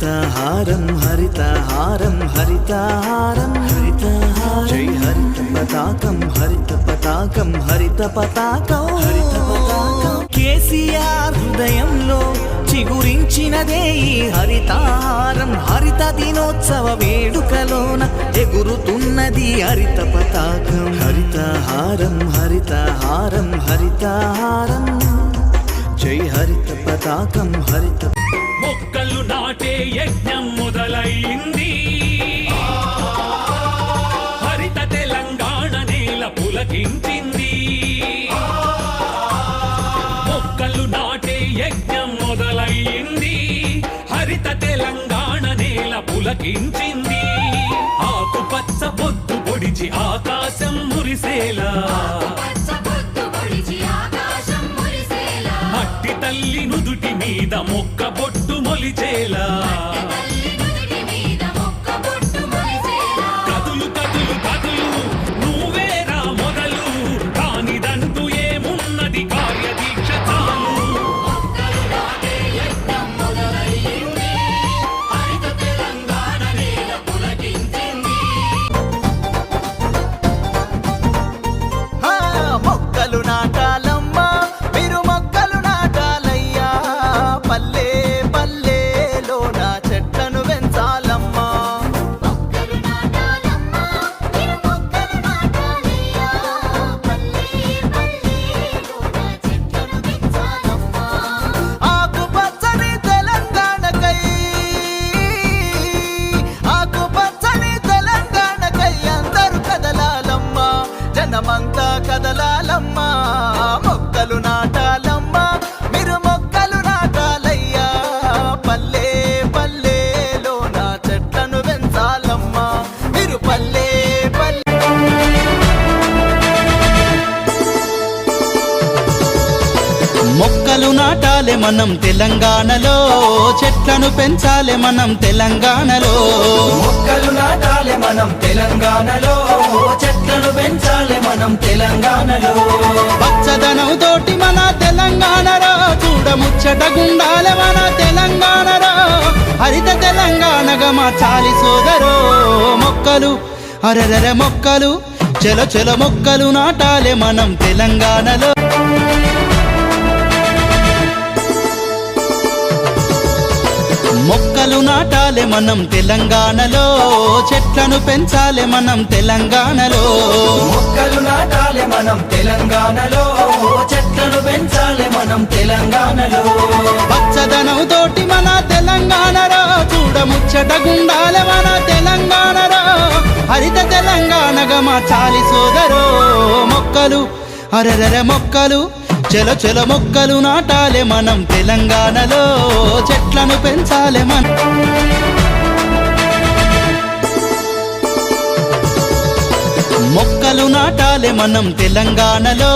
హరితహారం హరితహారం హరితహారం హరితహారం జై హరిత పతాకం హరిత పతాకం హరిత పతాకం హరిత పతాకం కేసీఆర్ హృదయంలో చిగురించినదే ఈ హరితహారం హరిత దినోత్సవ వేడుకలోన ఎగురుతున్నది హరిత పతాకం హరితహారం హరితహారం హరితహారం జై హరిత పతాకం హరిత మొక్కలు నాటే యజ్ఞం మొదలైంది హరిత తెలంగాణ నేల పులకించింది మొక్కలు నాటే యజ్ఞం మొదలైంది హరిత తెలంగాణ నేల పులకించింది ఆకుపచ్చ పొద్దు పొడిచి ఆకాశం మురిసేలా మట్టి తల్లి నుదుటి మీద మొక్క బొట్టు మొలిచేలా కదులు కదులు కదులు నువ్వేరా మొదలు కానిదంటూ ఏమున్నది కార్యదీక్ష చాలు మొక్కలు నాటాలమ్మా మీరు మొక్కలు నాటాలయ్యా పల్లె పల్లెలోన చెట్లను పెంచాలమ్మా ఆకుపచ్చని తెలంగాణకై ఆకుపచ్చని తెలంగాణకై అందరూ కదలాలమ్మా జనమంతా కదలాలమ్మా మొక్కలు నాటాలమ్మా మీరు మొక్కలు నాటాలయ్యా పల్లె పల్లెలోన చెట్లను పెంచాలమ్మా మీరు పల్లె పల్లె మొక్కలు నాటాలే మనం తెలంగాణలో చెట్లను పెంచాలే మనం తెలంగాణలో మొక్కలు నాటాలే మనం తెలంగాణలో చెట్లను పెంచాలే మనం తెలంగాణలో పచ్చదనం తోటి మన తెలంగాణలో చూడముచ్చటగుండాలే మన తెలంగాణలో హరిత తెలంగాణగా మార్చాలి సోదరో మొక్కలు అరెరె మొక్కలు చెల చెల మొక్కలు నాటాలే మనం తెలంగాణలో మొక్కలు నాటాలే మనం తెలంగాణలో చెట్లను పెంచాలే మనం తెలంగాణలో మొక్కలు నాటాలే మనం తెలంగాణలో చెట్లను పెంచాలే మనం తెలంగాణలో పచ్చదనం తోటి మన తెలంగాణలో చూడముచ్చటగుండాలే మన తెలంగాణలో హరిత తెలంగాణగా మార్చాలి సోదరో మొక్కలు అరెరె మొక్కలు చెల చెల మొక్కలు నాటాలే మనం తెలంగాణలో చెట్లను పెంచాలే మనం మొక్కలు నాటాలే మనం తెలంగాణలో